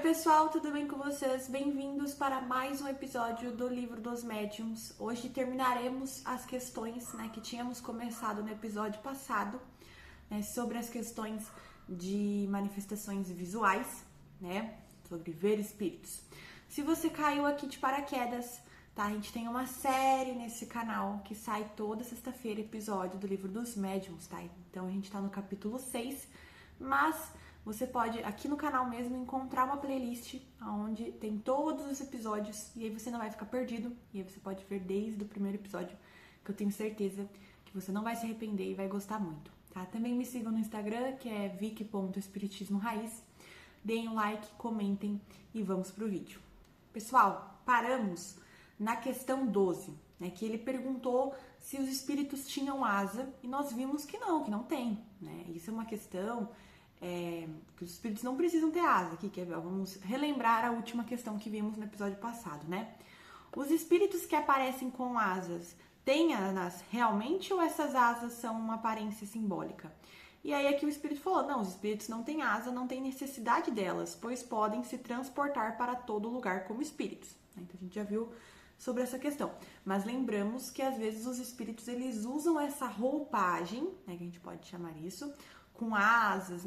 pessoal, tudo bem com vocês? Bem-vindos para mais um episódio do Livro dos Médiuns. Hoje terminaremos as questões, que tínhamos começado no episódio passado, sobre as questões de manifestações visuais, sobre ver espíritos. Se você caiu aqui de paraquedas, tá? A gente tem uma série nesse canal que sai toda sexta-feira, episódio do Livro dos Médiuns, tá? Então a gente tá no capítulo 6, mas você pode, aqui no canal mesmo, encontrar uma playlist onde tem todos os episódios e aí você não vai ficar perdido. E aí você pode ver desde o primeiro episódio, que eu tenho certeza que você não vai se arrepender e vai gostar muito, tá? Também me sigam no Instagram, que é vic.espiritismo-raiz. Deem um like, comentem e vamos pro vídeo. Pessoal, paramos na questão 12, que ele perguntou se os espíritos tinham asa e nós vimos que não tem, Isso é uma questão... que os espíritos não precisam ter asa. Aqui, vamos relembrar a última questão que vimos no episódio passado, Os espíritos que aparecem com asas têm asas realmente ou essas asas são uma aparência simbólica? E aí aqui o espírito falou, não, os espíritos não têm asa, não têm necessidade delas, pois podem se transportar para todo lugar como espíritos. Então a gente já viu sobre essa questão. Mas lembramos que às vezes os espíritos eles usam essa roupagem, que a gente pode chamar isso, com asas,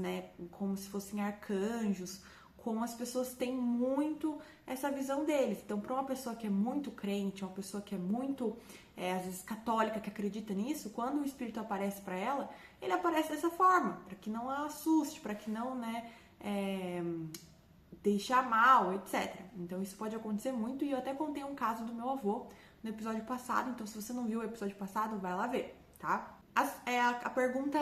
como se fossem arcanjos, como as pessoas têm muito essa visão deles. Então, para uma pessoa que é muito crente, uma pessoa que é muito, às vezes, católica, que acredita nisso, quando o espírito aparece para ela, ele aparece dessa forma, para que não a assuste, para que não, deixar mal, etc. Então, isso pode acontecer muito, e eu até contei um caso do meu avô no episódio passado, então, se você não viu o episódio passado, vai lá ver, tá? A pergunta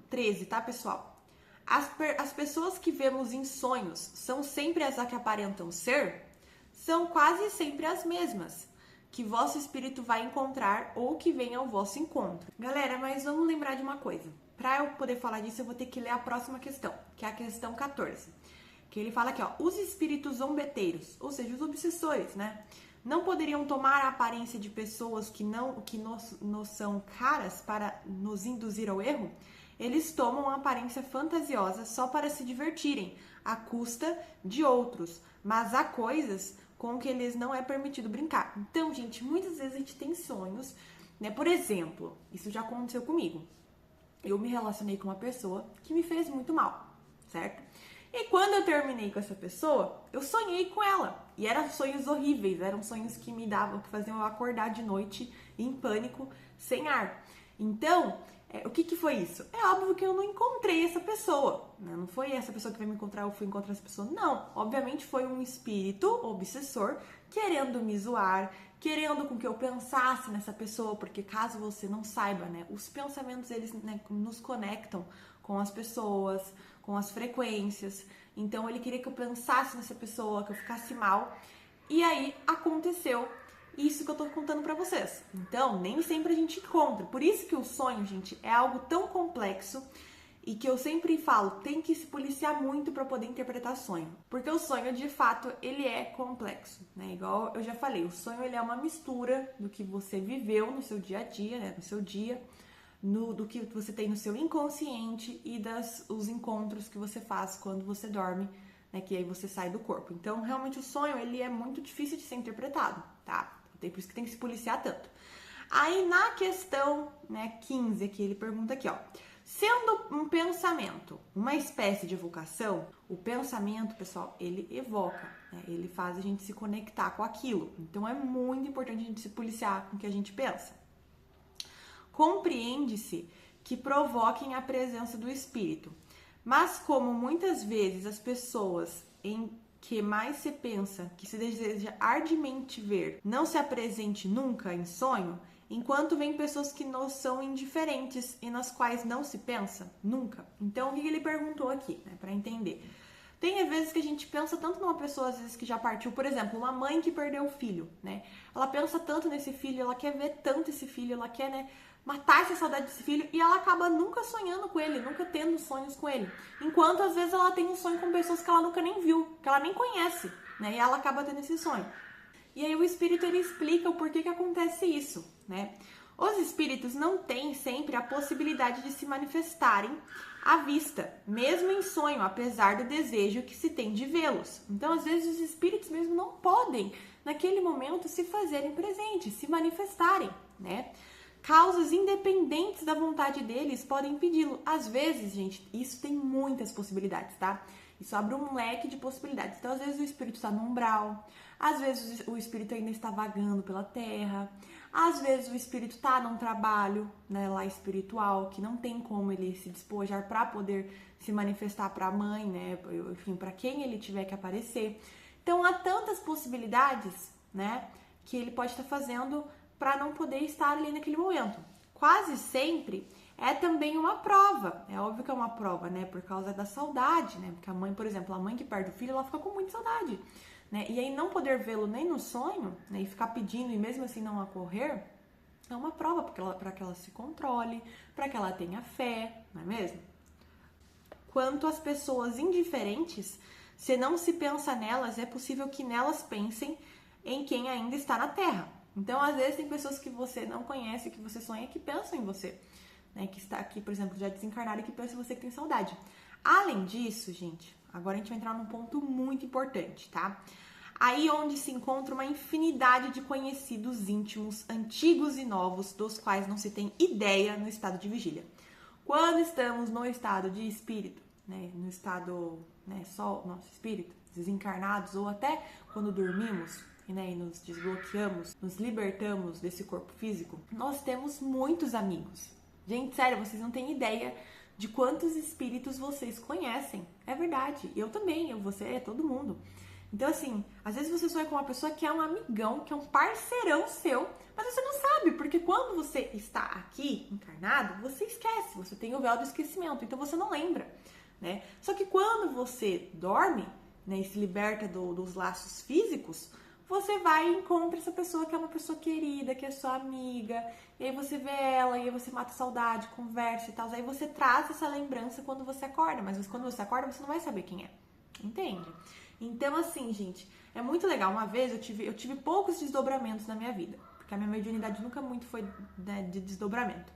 13, tá, pessoal? As pessoas que vemos em sonhos são sempre as que aparentam ser? São quase sempre as mesmas que vosso espírito vai encontrar ou que vem ao vosso encontro. Galera, mas vamos lembrar de uma coisa. Para eu poder falar disso, eu vou ter que ler a próxima questão, que é a questão 14. Que ele fala aqui, os espíritos zombeteiros, ou seja, os obsessores, não poderiam tomar a aparência de pessoas que nos são caras para nos induzir ao erro? Eles tomam a aparência fantasiosa só para se divertirem, à custa de outros, mas há coisas com que eles não é permitido brincar. Então, gente, muitas vezes a gente tem sonhos, Por exemplo, isso já aconteceu comigo. Eu me relacionei com uma pessoa que me fez muito mal, certo? E quando eu terminei com essa pessoa, eu sonhei com ela. E eram sonhos horríveis, eram sonhos que que faziam eu acordar de noite em pânico, sem ar. Então, o que foi isso? É óbvio que eu não encontrei essa pessoa, Não foi essa pessoa que veio me encontrar, eu fui encontrar essa pessoa. Não, obviamente foi um espírito obsessor querendo me zoar, querendo com que eu pensasse nessa pessoa, porque caso você não saiba, os pensamentos eles nos conectam com as pessoas, com as frequências. Então ele queria que eu pensasse nessa pessoa, que eu ficasse mal. E aí aconteceu isso que eu tô contando pra vocês. Então, nem sempre a gente encontra. Por isso que o sonho, gente, é algo tão complexo e que eu sempre falo, tem que se policiar muito para poder interpretar sonho. Porque o sonho, de fato, ele é complexo, Igual eu já falei, o sonho ele é uma mistura do que você viveu no seu dia a dia, no seu dia, do que você tem no seu inconsciente e os encontros que você faz quando você dorme, que aí você sai do corpo. Então, realmente, o sonho, ele é muito difícil de ser interpretado, tá? Por isso que tem que se policiar tanto. Aí, na questão 15, aqui, ele pergunta aqui, sendo um pensamento uma espécie de evocação, o pensamento, pessoal, ele evoca, ele faz a gente se conectar com aquilo. Então, é muito importante a gente se policiar com o que a gente pensa. Compreende-se que provoquem a presença do espírito, mas como muitas vezes as pessoas em que mais se pensa, que se deseja ardemente ver, não se apresente nunca em sonho, enquanto vem pessoas que nos são indiferentes e nas quais não se pensa nunca. Então, o que ele perguntou aqui, para entender? Tem vezes que a gente pensa tanto numa pessoa, às vezes, que já partiu, por exemplo, uma mãe que perdeu o filho, Ela pensa tanto nesse filho, ela quer ver tanto esse filho, ela quer, matar essa saudade desse filho, e ela acaba nunca sonhando com ele, nunca tendo sonhos com ele. Enquanto, às vezes, ela tem um sonho com pessoas que ela nunca nem viu, que ela nem conhece, E ela acaba tendo esse sonho. E aí o espírito, ele explica o porquê que acontece isso, Os espíritos não têm sempre a possibilidade de se manifestarem à vista, mesmo em sonho, apesar do desejo que se tem de vê-los. Então, às vezes, os espíritos mesmo não podem, naquele momento, se fazerem presentes, se manifestarem, né? Causas independentes da vontade deles podem impedi-lo. Às vezes, gente, isso tem muitas possibilidades, tá? Isso abre um leque de possibilidades. Então, às vezes, o espírito está no umbral, às vezes, o espírito ainda está vagando pela terra, às vezes, o espírito está num trabalho, né, lá espiritual, que não tem como ele se despojar para poder se manifestar para a mãe, né? Enfim, para quem ele tiver que aparecer. Então, há tantas possibilidades, né, que ele pode estar fazendo para não poder estar ali naquele momento. Quase sempre é também uma prova. É óbvio que é uma prova, né? Por causa da saudade, né? Porque a mãe, por exemplo, a mãe que perde o filho, ela fica com muita saudade, né? E aí não poder vê-lo nem no sonho, né? E ficar pedindo e mesmo assim não ocorrer, é uma prova para que ela se controle, para que ela tenha fé, não é mesmo? Quanto às pessoas indiferentes, se não se pensa nelas, é possível que nelas pensem em quem ainda está na Terra. Então, às vezes, tem pessoas que você não conhece, que você sonha, que pensam em você, né? Que está aqui, por exemplo, já desencarnado e que pensa em você, que tem saudade. Além disso, gente, agora a gente vai entrar num ponto muito importante, tá? Aí onde se encontra uma infinidade de conhecidos íntimos, antigos e novos, dos quais não se tem ideia no estado de vigília. Quando estamos no estado de espírito, né? No estado, né, só nosso espírito, desencarnados, ou até quando dormimos, né, e nos desbloqueamos, nos libertamos desse corpo físico, nós temos muitos amigos. Gente, sério, vocês não têm ideia de quantos espíritos vocês conhecem. É verdade, eu também, você, todo mundo. Então, assim, às vezes você sonha com uma pessoa que é um amigão, que é um parceirão seu, mas você não sabe, porque quando você está aqui, encarnado, você esquece, você tem o véu do esquecimento, então você não lembra, né? Só que quando você dorme, né, e se liberta dos laços físicos, você vai e encontra essa pessoa que é uma pessoa querida, que é sua amiga, e aí você vê ela, e aí você mata a saudade, conversa e tal, aí você traz essa lembrança quando você acorda, mas quando você acorda você não vai saber quem é, entende? Então, assim, gente, é muito legal. Uma vez eu tive poucos desdobramentos na minha vida, porque a minha mediunidade nunca muito foi, né, de desdobramento,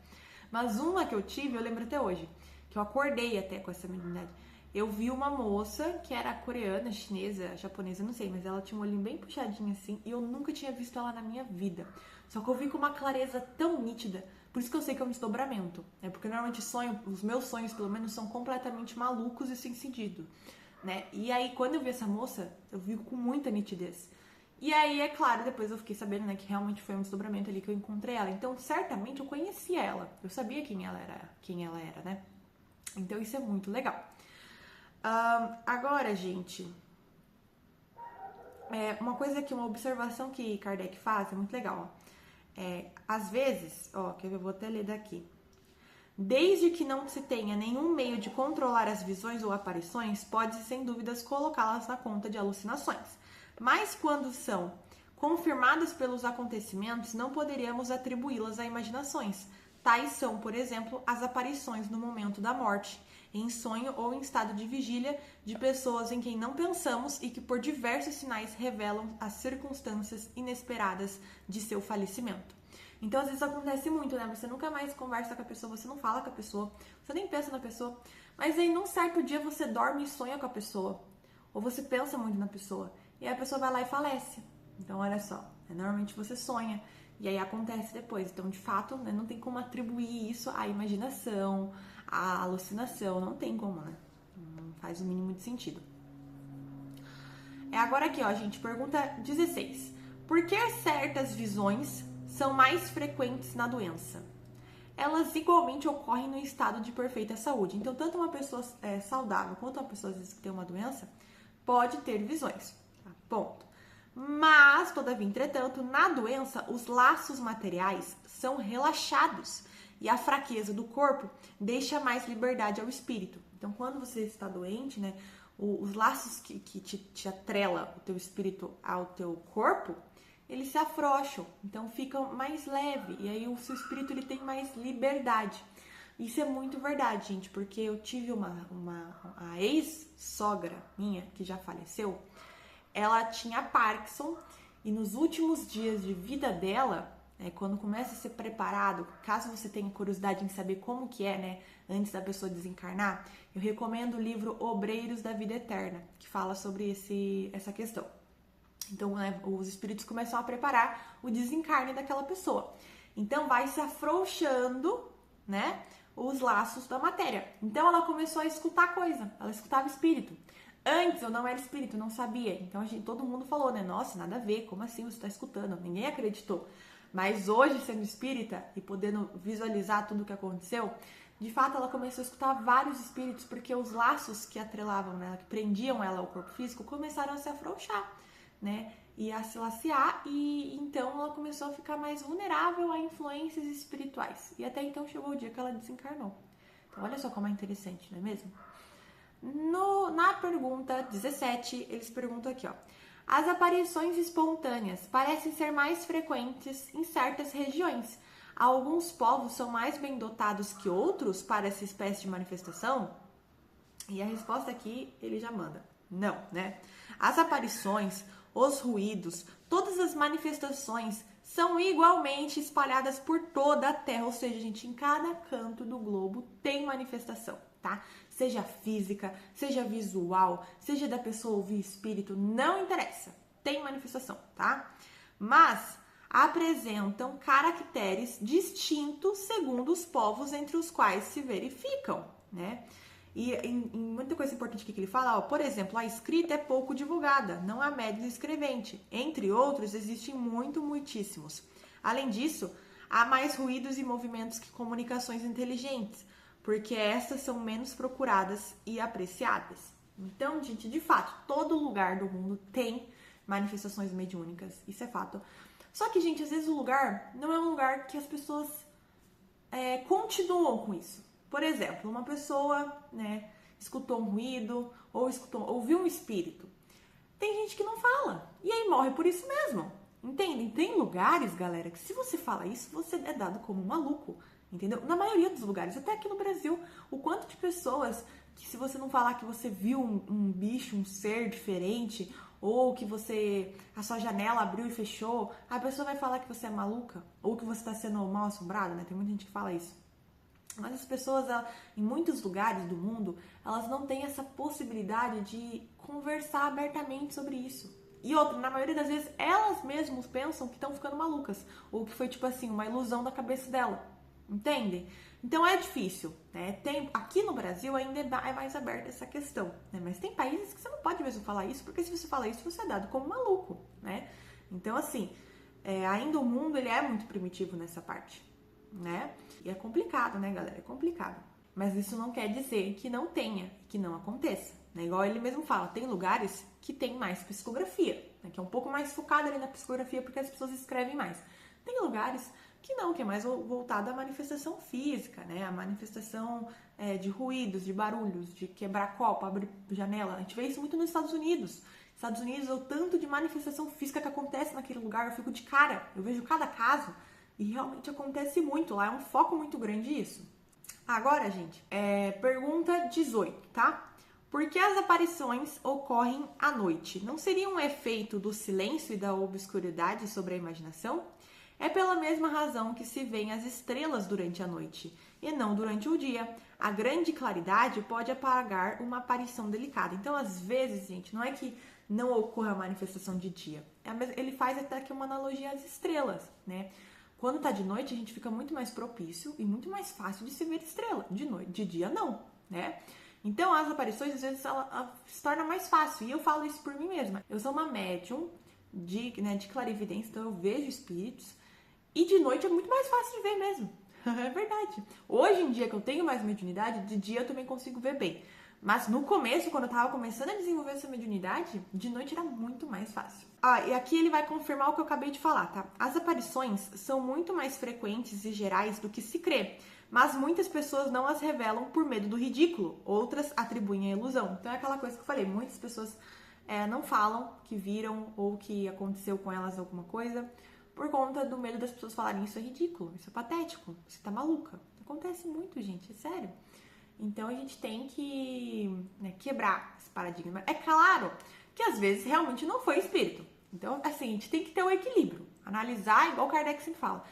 mas uma que eu tive, eu lembro até hoje, que eu acordei até com essa mediunidade. Eu vi uma moça que era coreana, chinesa, japonesa, não sei, mas ela tinha um olhinho bem puxadinho assim, e eu nunca tinha visto ela na minha vida. Só que eu vi com uma clareza tão nítida, por isso que eu sei que é um desdobramento, né? Porque normalmente os meus sonhos, pelo menos, são completamente malucos e sem sentido, né? E aí, quando eu vi essa moça, eu vi com muita nitidez. E aí, é claro, depois eu fiquei sabendo, né, que realmente foi um desdobramento ali que eu encontrei ela. Então, certamente eu conhecia ela, eu sabia quem ela era, né? Então, isso é muito legal. Agora, gente, uma coisa que, uma observação que Kardec faz é muito legal. Às vezes, que eu vou até ler daqui. Desde que não se tenha nenhum meio de controlar as visões ou aparições, pode-se sem dúvidas colocá-las na conta de alucinações. Mas quando são confirmadas pelos acontecimentos, não poderíamos atribuí-las a imaginações. Tais são, por exemplo, as aparições no momento da morte, em sonho ou em estado de vigília, de pessoas em quem não pensamos e que por diversos sinais revelam as circunstâncias inesperadas de seu falecimento. Então, às vezes acontece muito, né? Você nunca mais conversa com a pessoa, você não fala com a pessoa, você nem pensa na pessoa, mas aí num certo dia você dorme e sonha com a pessoa, ou você pensa muito na pessoa, e aí a pessoa vai lá e falece. Então, olha só, normalmente você sonha, e aí acontece depois. Então, de fato, né, não tem como atribuir isso à imaginação, à alucinação, não tem como, né? Não faz o mínimo de sentido. Agora aqui, gente, pergunta 16. Por que certas visões são mais frequentes na doença? Elas igualmente ocorrem no estado de perfeita saúde. Então, tanto uma pessoa saudável quanto uma pessoa, às vezes, que tem uma doença, pode ter visões. Tá? Ponto. Mas, todavia, entretanto, na doença, os laços materiais são relaxados e a fraqueza do corpo deixa mais liberdade ao espírito. Então, quando você está doente, né, os laços que te atrela o teu espírito ao teu corpo, eles se afrouxam, então fica mais leve, e aí o seu espírito ele tem mais liberdade. Isso é muito verdade, gente, porque eu tive a ex-sogra minha, que já faleceu, ela tinha Parkinson, e nos últimos dias de vida dela, quando começa a ser preparado, caso você tenha curiosidade em saber como que é, né, antes da pessoa desencarnar, eu recomendo o livro Obreiros da Vida Eterna, que fala sobre essa questão. Então, né, os espíritos começam a preparar o desencarne daquela pessoa. Então, vai se afrouxando, né, os laços da matéria. Então, ela começou a escutar coisa, ela escutava espírito. Antes eu não era espírito, não sabia. Então, todo mundo falou, né, nossa, nada a ver, como assim você está escutando? Ninguém acreditou. Mas hoje, sendo espírita e podendo visualizar tudo o que aconteceu, de fato ela começou a escutar vários espíritos, porque os laços que atrelavam nela, que prendiam ela ao corpo físico, começaram a se afrouxar, né? E a se lacear, e então ela começou a ficar mais vulnerável a influências espirituais. E até então chegou o dia que ela desencarnou. Então olha só como é interessante, não é mesmo? Na pergunta 17, eles perguntam aqui, ó. As aparições espontâneas parecem ser mais frequentes em certas regiões. Alguns povos são mais bem dotados que outros para essa espécie de manifestação? E a resposta aqui, ele já manda. Não, né? As aparições, os ruídos, todas as manifestações são igualmente espalhadas por toda a Terra. Ou seja, gente, em cada canto do globo tem manifestação, tá? Seja física, seja visual, seja da pessoa ouvir espírito, não interessa. Tem manifestação, tá? Mas apresentam caracteres distintos segundo os povos entre os quais se verificam, né? E em muita coisa importante que ele fala, ó, por exemplo, a escrita é pouco divulgada, não há médios escrevente. Entre outros, existem muitíssimos. Além disso, há mais ruídos e movimentos que comunicações inteligentes, porque essas são menos procuradas e apreciadas. Então, gente, de fato, todo lugar do mundo tem manifestações mediúnicas, isso é fato. Só que, gente, às vezes o lugar não é um lugar que as pessoas continuam com isso. Por exemplo, uma pessoa, né, escutou um ruído ou ouviu um espírito. Tem gente que não fala e aí morre por isso mesmo. Entendem? Tem lugares, galera, que se você fala isso, você é dado como um maluco. Entendeu? Na maioria dos lugares, até aqui no Brasil, o quanto de pessoas que se você não falar que você viu um bicho, um ser diferente, ou que a sua janela abriu e fechou, a pessoa vai falar que você é maluca, ou que você está sendo mal assombrado, né? Tem muita gente que fala isso. Mas as pessoas, em muitos lugares do mundo, elas não têm essa possibilidade de conversar abertamente sobre isso. E outra, na maioria das vezes, elas mesmas pensam que estão ficando malucas, ou que foi, tipo assim, uma ilusão da cabeça dela. Entende? Então é difícil, né? Aqui no Brasil ainda é mais aberta essa questão, né? Mas tem países que você não pode mesmo falar isso, porque se você fala isso, você é dado como maluco, né? Então, assim, ainda o mundo, ele é muito primitivo nessa parte, né? E é complicado, né, galera? É complicado. Mas isso não quer dizer que não tenha, que não aconteça, né? Igual ele mesmo fala, tem lugares que tem mais psicografia, né? Que é um pouco mais focado ali na psicografia, porque as pessoas escrevem mais. Tem lugares que não, que é mais voltado à manifestação física, né? A manifestação de ruídos, de barulhos, de quebrar copo, abrir janela. A gente vê isso muito nos Estados Unidos. Estados Unidos, o tanto de manifestação física que acontece naquele lugar, eu fico de cara. Eu vejo cada caso e realmente acontece muito lá. É um foco muito grande isso. Agora, gente, pergunta 18, tá? Por que as aparições ocorrem à noite? Não seria um efeito do silêncio e da obscuridade sobre a imaginação? É pela mesma razão que se veem as estrelas durante a noite, e não durante o dia. A grande claridade pode apagar uma aparição delicada. Então, às vezes, gente, não é que não ocorra a manifestação de dia. Ele faz até aqui uma analogia às estrelas, né? Quando tá de noite, a gente fica muito mais propício e muito mais fácil de se ver estrela. De noite, de dia, não, né? Então, as aparições, às vezes, ela se torna mais fácil. E eu falo isso por mim mesma. Eu sou uma médium de clarividência, então eu vejo espíritos. E de noite é muito mais fácil de ver mesmo. É verdade. Hoje em dia que eu tenho mais mediunidade, de dia eu também consigo ver bem. Mas no começo, quando eu tava começando a desenvolver essa mediunidade, de noite era muito mais fácil. E aqui ele vai confirmar o que eu acabei de falar, tá? As aparições são muito mais frequentes e gerais do que se crê, mas muitas pessoas não as revelam por medo do ridículo, outras atribuem a ilusão. Então é aquela coisa que eu falei, muitas pessoas não falam que viram ou que aconteceu com elas alguma coisa, por conta do medo das pessoas falarem isso é ridículo, isso é patético, você tá maluca. Acontece muito, gente, é sério. Então a gente tem que quebrar esse paradigma. É claro que às vezes realmente não foi espírito. Então, assim, a gente tem que ter o equilíbrio. Analisar, igual Kardec sempre fala.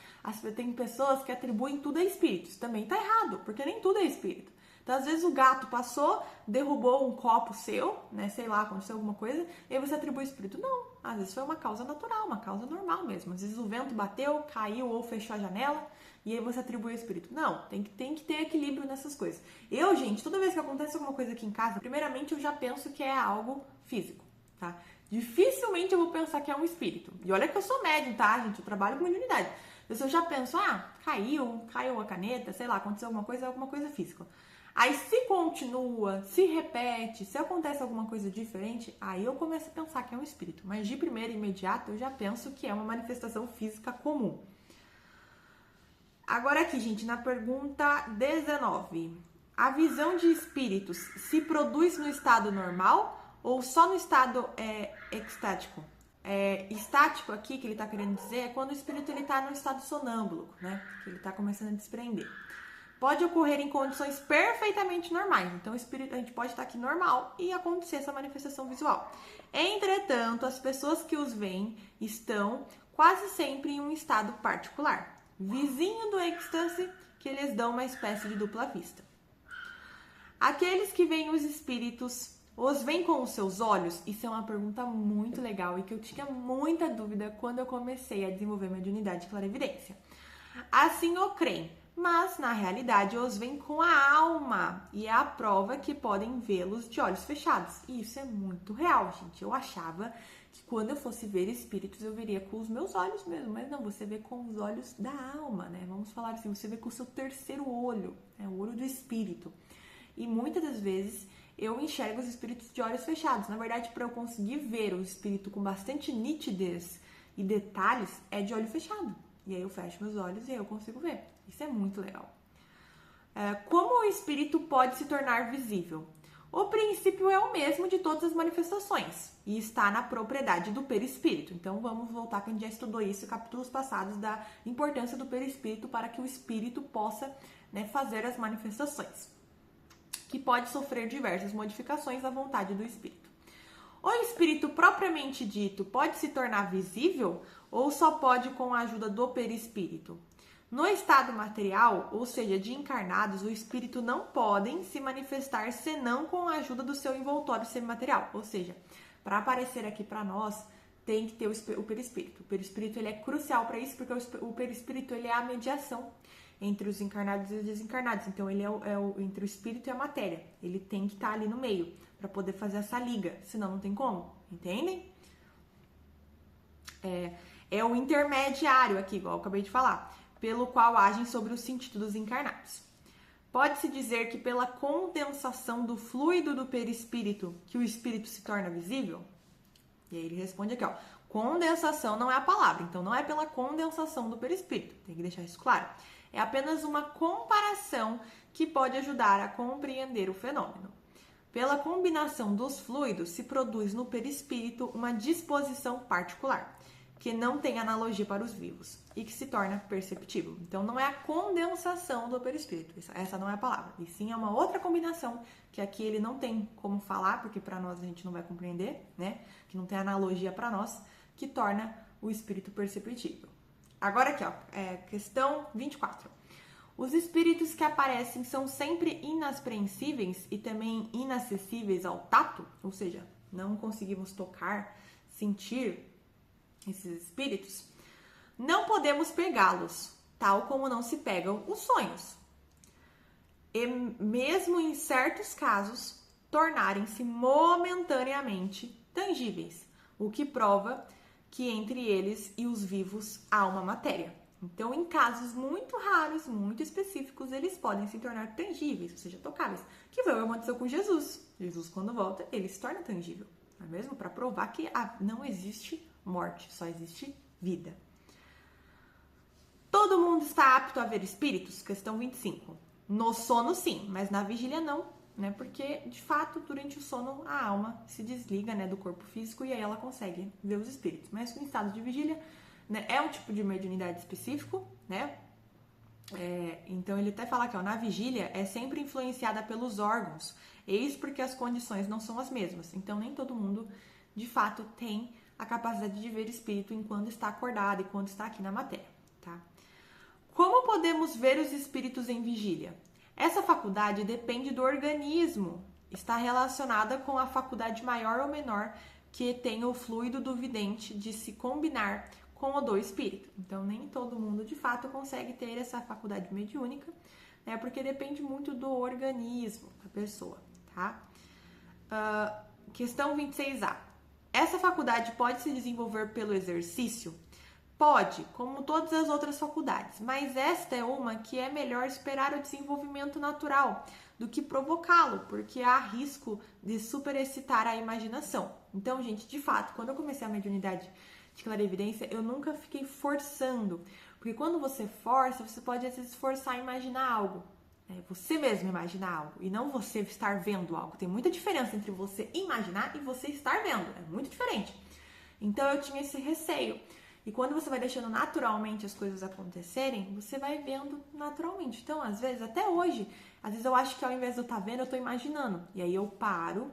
Tem pessoas que atribuem tudo a espíritos. Também tá errado, porque nem tudo é espírito. Então, às vezes, o gato passou, derrubou um copo seu, né? Sei lá, aconteceu alguma coisa, e aí você atribui espírito. Não, às vezes foi uma causa natural, uma causa normal mesmo. Às vezes o vento bateu, caiu ou fechou a janela, e aí você atribui espírito. Não, tem que ter equilíbrio nessas coisas. Eu, gente, toda vez que acontece alguma coisa aqui em casa, primeiramente eu já penso que é algo físico, tá? Dificilmente eu vou pensar que é um espírito. E olha que eu sou médium, tá, gente? Eu trabalho com mediunidade. Eu já penso, caiu a caneta, sei lá, aconteceu alguma coisa física. Aí se continua, se repete, se acontece alguma coisa diferente, aí eu começo a pensar que é um espírito. Mas de primeiro imediato eu já penso que é uma manifestação física comum. Agora aqui, gente, na pergunta 19. A visão de espíritos se produz no estado normal ou só no estado extático? Estático aqui, que ele está querendo dizer, é quando o espírito está no estado sonâmbulo, né? Que ele está começando a desprender. Pode ocorrer em condições perfeitamente normais. Então, o espírito, a gente pode estar aqui normal e acontecer essa manifestação visual. Entretanto, as pessoas que os veem estão quase sempre em um estado particular, vizinho do êxtase, que eles dão uma espécie de dupla vista. Aqueles que veem os espíritos, os veem com os seus olhos? Isso é uma pergunta muito legal e que eu tinha muita dúvida quando eu comecei a desenvolver mediunidade e clarividência. Assim o creem, mas na realidade os veem com a alma e é a prova que podem vê-los de olhos fechados. E isso é muito real, gente. Eu achava que quando eu fosse ver espíritos eu veria com os meus olhos mesmo, mas não, você vê com os olhos da alma, né? Vamos falar assim, você vê com o seu terceiro olho, o olho do espírito. E muitas das vezes eu enxergo os espíritos de olhos fechados. Na verdade, para eu conseguir ver o espírito com bastante nitidez e detalhes, é de olho fechado. E aí eu fecho meus olhos e aí eu consigo ver. Isso é muito legal. Como o espírito pode se tornar visível? O princípio é o mesmo de todas as manifestações e está na propriedade do perispírito. Então vamos voltar, que a gente já estudou isso em capítulos passados, da importância do perispírito para que o espírito possa, fazer as manifestações, que pode sofrer diversas modificações à vontade do espírito. O espírito propriamente dito pode se tornar visível ou só pode com a ajuda do perispírito? No estado material, ou seja, de encarnados, o espírito não podem se manifestar senão com a ajuda do seu envoltório semimaterial. Ou seja, para aparecer aqui para nós, tem que ter o perispírito. O perispírito ele é crucial para isso, porque o perispírito ele é a mediação entre os encarnados e os desencarnados. Então, ele é entre o espírito e a matéria. Ele tem que estar ali no meio para poder fazer essa liga, senão não tem como. Entendem? É o intermediário aqui, igual eu acabei de falar, pelo qual agem sobre o sentido dos encarnados. Pode-se dizer que pela condensação do fluido do perispírito que o espírito se torna visível? E aí ele responde aqui, condensação não é a palavra, então não é pela condensação do perispírito, tem que deixar isso claro. É apenas uma comparação que pode ajudar a compreender o fenômeno. Pela combinação dos fluidos se produz no perispírito uma disposição particular, que não tem analogia para os vivos e que se torna perceptível. Então, não é a condensação do perispírito, essa não é a palavra, e sim é uma outra combinação, que aqui ele não tem como falar, porque para nós a gente não vai compreender, que não tem analogia para nós, que torna o espírito perceptível. Agora aqui, questão 24. Os espíritos que aparecem são sempre inaspreensíveis e também inacessíveis ao tato, ou seja, não conseguimos tocar, sentir esses espíritos, não podemos pegá-los, tal como não se pegam os sonhos. E mesmo em certos casos, tornarem-se momentaneamente tangíveis, o que prova que entre eles e os vivos há uma matéria. Então, em casos muito raros, muito específicos, eles podem se tornar tangíveis, ou seja, tocáveis. Que foi o que aconteceu com Jesus. Jesus, quando volta, ele se torna tangível, não é mesmo? Para provar que não existe morte, só existe vida. Todo mundo está apto a ver espíritos? Questão 25. No sono, sim, mas na vigília não, porque, de fato, durante o sono, a alma se desliga, do corpo físico e aí ela consegue ver os espíritos. Mas em estado de vigília, é um tipo de mediunidade específico, então ele até fala que na vigília é sempre influenciada pelos órgãos, eis porque as condições não são as mesmas. Então nem todo mundo, de fato, tem a capacidade de ver espírito enquanto está acordado e quando está aqui na matéria, tá? Como podemos ver os espíritos em vigília? Essa faculdade depende do organismo, está relacionada com a faculdade maior ou menor que tem o fluido do vidente de se combinar com o do espírito. Então, nem todo mundo, de fato, consegue ter essa faculdade mediúnica, né? Porque depende muito do organismo da pessoa, tá? Questão 26A. Essa faculdade pode se desenvolver pelo exercício? Pode, como todas as outras faculdades, mas esta é uma que é melhor esperar o desenvolvimento natural do que provocá-lo, porque há risco de superexcitar a imaginação. Então, gente, de fato, quando eu comecei a mediunidade de clarividência, eu nunca fiquei forçando, porque quando você força, você pode às vezes forçar a imaginar algo, né? Você mesmo imaginar algo, e não você estar vendo algo. Tem muita diferença entre você imaginar e você estar vendo, é muito diferente. Então, eu tinha esse receio. E quando você vai deixando naturalmente as coisas acontecerem, você vai vendo naturalmente. Então, às vezes, até hoje, às vezes eu acho que ao invés de eu estar vendo, eu estou imaginando. E aí eu paro,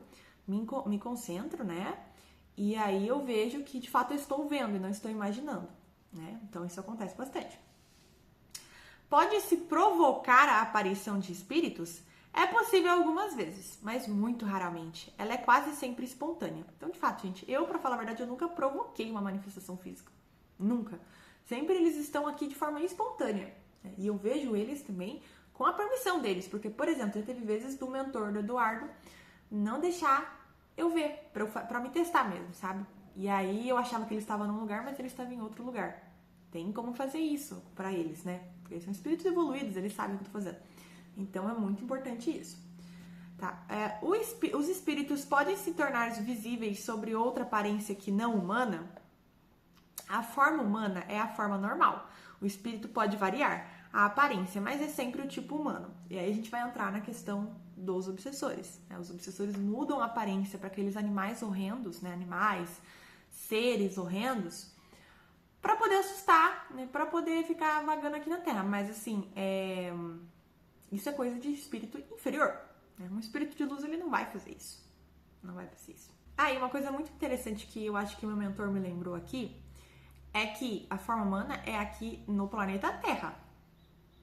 me concentro, né? E aí eu vejo que, de fato, eu estou vendo e não estou imaginando, né? Então, isso acontece bastante. Pode-se provocar a aparição de espíritos? É possível algumas vezes, mas muito raramente. Ela é quase sempre espontânea. Então, de fato, gente, eu, pra falar a verdade, eu nunca provoquei uma manifestação física. Nunca. Sempre eles estão aqui de forma espontânea. Né? E eu vejo eles também com a permissão deles. Porque, por exemplo, já teve vezes do mentor do Eduardo não deixar eu ver, pra me testar mesmo, sabe? E aí eu achava que ele estava num lugar, mas ele estava em outro lugar. Tem como fazer isso pra eles, né? Porque eles são espíritos evoluídos, eles sabem o que eu tô fazendo. Então é muito importante isso. Tá? Os espíritos podem se tornar visíveis sobre outra aparência que não humana? A forma humana é a forma normal. O espírito pode variar a aparência, mas é sempre o tipo humano. E aí a gente vai entrar na questão dos obsessores. Né? Os obsessores mudam a aparência para aqueles animais horrendos, né? Animais, seres horrendos, para poder assustar, né? Para poder ficar vagando aqui na Terra. Mas assim, isso é coisa de espírito inferior. Né? Um espírito de luz, ele não vai fazer isso. Não vai fazer isso. E uma coisa muito interessante que eu acho que o meu mentor me lembrou aqui, é que a forma humana é aqui no planeta Terra.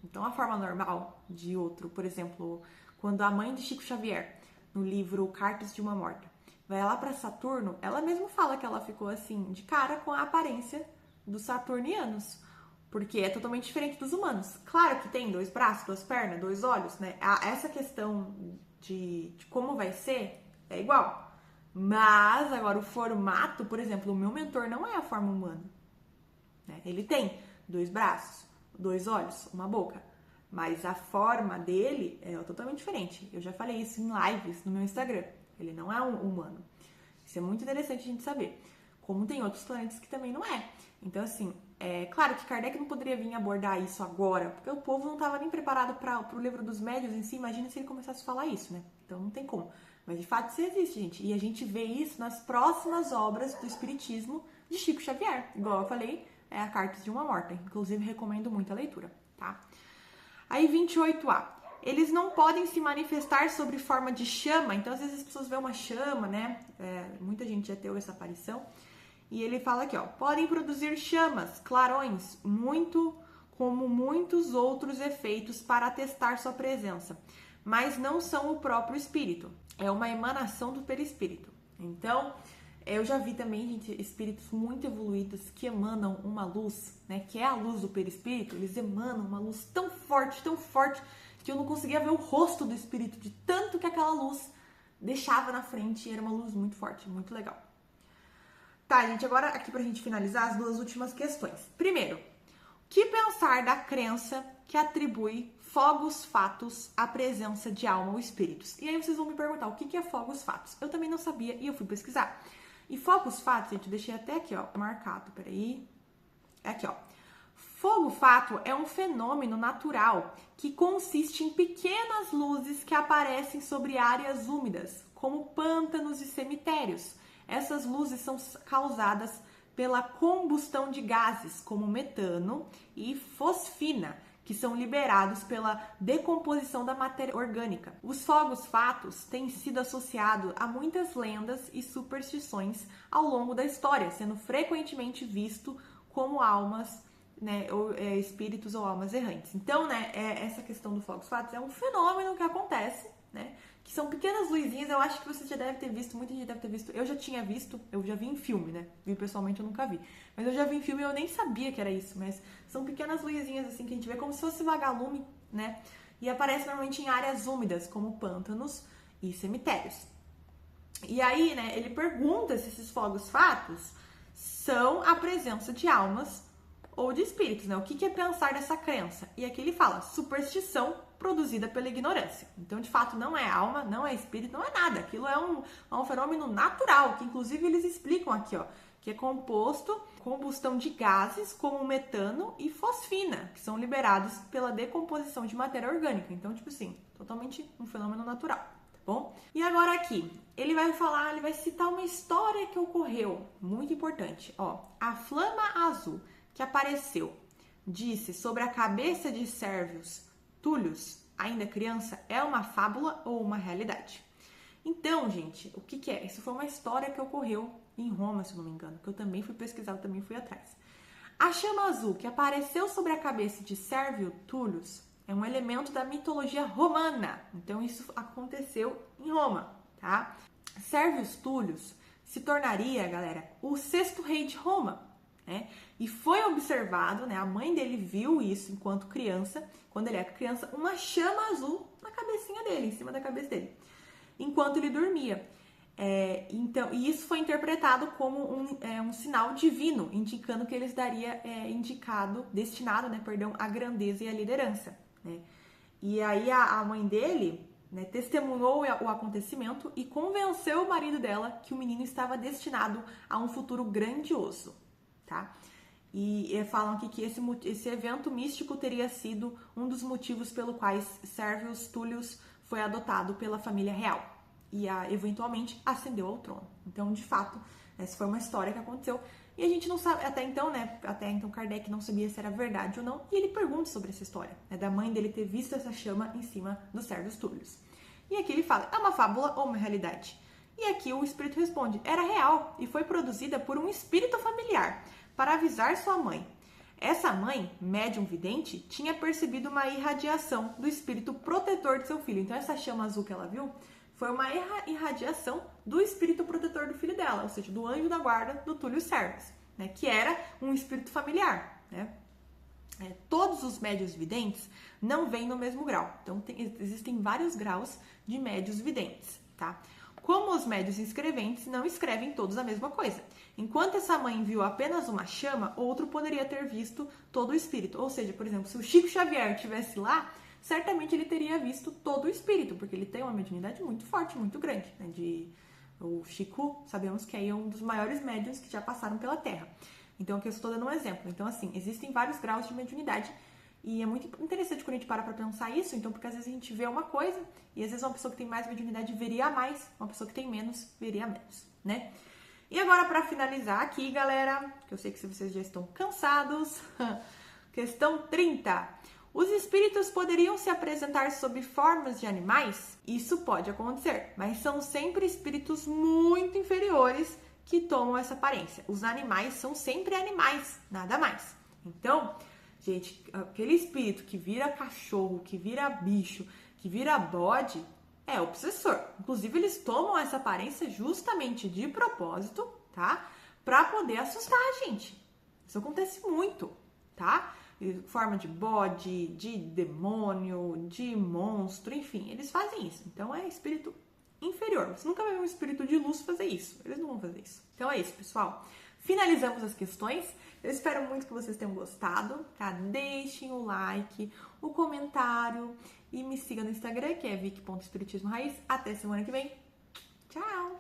Então, a forma normal de outro, por exemplo, quando a mãe de Chico Xavier, no livro Cartas de uma Morta, vai lá para Saturno, ela mesma fala que ela ficou assim, de cara com a aparência dos saturnianos, porque é totalmente diferente dos humanos. Claro que tem 2 braços, 2 pernas, 2 olhos, né? Essa questão de como vai ser é igual. Mas, agora, o formato, por exemplo, o meu mentor não é a forma humana. Ele tem 2 braços, 2 olhos, uma boca, mas a forma dele é totalmente diferente. Eu já falei isso em lives no meu Instagram. Ele não é um humano. Isso é muito interessante a gente saber. Como tem outros planetas que também não é. Então, assim, claro que Kardec não poderia vir abordar isso agora, porque o povo não estava nem preparado para o livro dos médiuns em si. Imagina se ele começasse a falar isso, né? Então não tem como. Mas de fato isso existe, gente. E a gente vê isso nas próximas obras do Espiritismo de Chico Xavier. Igual eu falei, é a Cartas de uma Morta. Inclusive, recomendo muito a leitura, tá? Aí, 28A. Eles não podem se manifestar sob forma de chama. Então, às vezes, as pessoas veem uma chama, né? Muita gente já teve essa aparição. E ele fala aqui, ó. Podem produzir chamas, clarões, como muitos outros efeitos para atestar sua presença. Mas não são o próprio espírito. É uma emanação do perispírito. Então, eu já vi também, gente, espíritos muito evoluídos que emanam uma luz, né? Que é a luz do perispírito. Eles emanam uma luz tão forte, que eu não conseguia ver o rosto do espírito, de tanto que aquela luz deixava na frente. E era uma luz muito forte, muito legal. Tá, gente, agora aqui pra gente finalizar as 2 últimas questões. Primeiro, o que pensar da crença que atribui fogos fatos à presença de alma ou espíritos? E aí vocês vão me perguntar, o que é fogos fatos? Eu também não sabia e eu fui pesquisar. E fogos fatos, gente, eu deixei até aqui, ó, marcado, peraí. É aqui, ó. Fogo fato é um fenômeno natural que consiste em pequenas luzes que aparecem sobre áreas úmidas, como pântanos e cemitérios. Essas luzes são causadas pela combustão de gases, como metano e fosfina, que são liberados pela decomposição da matéria orgânica. Os fogos fatos têm sido associados a muitas lendas e superstições ao longo da história, sendo frequentemente visto como almas, né, ou espíritos ou almas errantes. Então, né, essa questão do fogos fatos é um fenômeno que acontece, né, que são pequenas luzinhas. Eu acho que você já deve ter visto, muita gente deve ter visto. Eu já tinha visto, eu já vi em filme, né? Vi pessoalmente, eu nunca vi. Mas eu já vi em filme e eu nem sabia que era isso. Mas são pequenas luzinhas assim que a gente vê como se fosse vagalume, né? E aparece normalmente em áreas úmidas, como pântanos e cemitérios. E aí, né, ele pergunta se esses fogos fatos são a presença de almas ou de espíritos, né? O que é pensar dessa crença? E aqui ele fala, superstição produzida pela ignorância. Então, de fato, não é alma, não é espírito, não é nada. Aquilo é um fenômeno natural, que inclusive eles explicam aqui, ó, que é composto combustão de gases como metano e fosfina, que são liberados pela decomposição de matéria orgânica. Então, tipo assim, totalmente um fenômeno natural, tá bom? E agora aqui, ele vai citar uma história que ocorreu, muito importante, ó. A flama azul que apareceu, disse sobre a cabeça de Sérvios Túlios, ainda criança, é uma fábula ou uma realidade? Então, gente, o que é? Isso foi uma história que ocorreu em Roma, se não me engano, que eu também fui pesquisar, eu também fui atrás. A chama azul que apareceu sobre a cabeça de Sérvio Túlios é um elemento da mitologia romana. Então, isso aconteceu em Roma, tá? Sérvios Túlios se tornaria, galera, o sexto rei de Roma. Né? E foi observado, né? A mãe dele viu isso enquanto criança, quando ele era criança, uma chama azul na cabecinha dele, em cima da cabeça dele, enquanto ele dormia. Então, e isso foi interpretado como um sinal divino, indicando que ele estaria destinado, né, perdão, à grandeza e à liderança. Né? E aí a mãe dele, né, testemunhou o acontecimento e convenceu o marido dela que o menino estava destinado a um futuro grandioso. Tá? E falam aqui que esse evento místico teria sido um dos motivos pelo quais Sérvios Túlios foi adotado pela família real e eventualmente ascendeu ao trono. Então, de fato, essa foi uma história que aconteceu e a gente não sabe, até então, né? Até então Kardec não sabia se era verdade ou não, e ele pergunta sobre essa história, né, da mãe dele ter visto essa chama em cima dos Sérvios Túlios. E aqui ele fala, é uma fábula ou uma realidade? E aqui o espírito responde, era real e foi produzida por um espírito familiar para avisar sua mãe. Essa mãe, médium vidente, tinha percebido uma irradiação do espírito protetor de seu filho. Então essa chama azul que ela viu foi uma irradiação do espírito protetor do filho dela, ou seja, do anjo da guarda do Túlio Sérvios, né, que era um espírito familiar, né? Todos os médios videntes não vêm no mesmo grau. Então existem vários graus de médios videntes, tá? Como os médios inscreventes não escrevem todos a mesma coisa. Enquanto essa mãe viu apenas uma chama, outro poderia ter visto todo o espírito. Ou seja, por exemplo, se o Chico Xavier estivesse lá, certamente ele teria visto todo o espírito, porque ele tem uma mediunidade muito forte, muito grande. Né? O Chico, sabemos que é um dos maiores médiuns que já passaram pela Terra. Então, aqui eu estou dando um exemplo. Então, assim, existem vários graus de mediunidade. E é muito interessante quando a gente para pra pensar isso, então, porque às vezes a gente vê uma coisa e às vezes uma pessoa que tem mais mediunidade veria mais, uma pessoa que tem menos veria menos, né? E agora, para finalizar aqui, galera, que eu sei que vocês já estão cansados, questão 30. Os espíritos poderiam se apresentar sob formas de animais? Isso pode acontecer, mas são sempre espíritos muito inferiores que tomam essa aparência. Os animais são sempre animais, nada mais. Então, gente, aquele espírito que vira cachorro, que vira bicho, que vira bode, é obsessor. Inclusive, eles tomam essa aparência justamente de propósito, tá? Pra poder assustar a gente. Isso acontece muito, tá? Forma de bode, de demônio, de monstro, enfim, eles fazem isso. Então, é espírito inferior. Você nunca vai ver um espírito de luz fazer isso. Eles não vão fazer isso. Então, é isso, pessoal. Finalizamos as questões. Eu espero muito que vocês tenham gostado, tá? Deixem o like, o comentário e me sigam no Instagram, que é vic.espiritismo raiz. Até semana que vem. Tchau!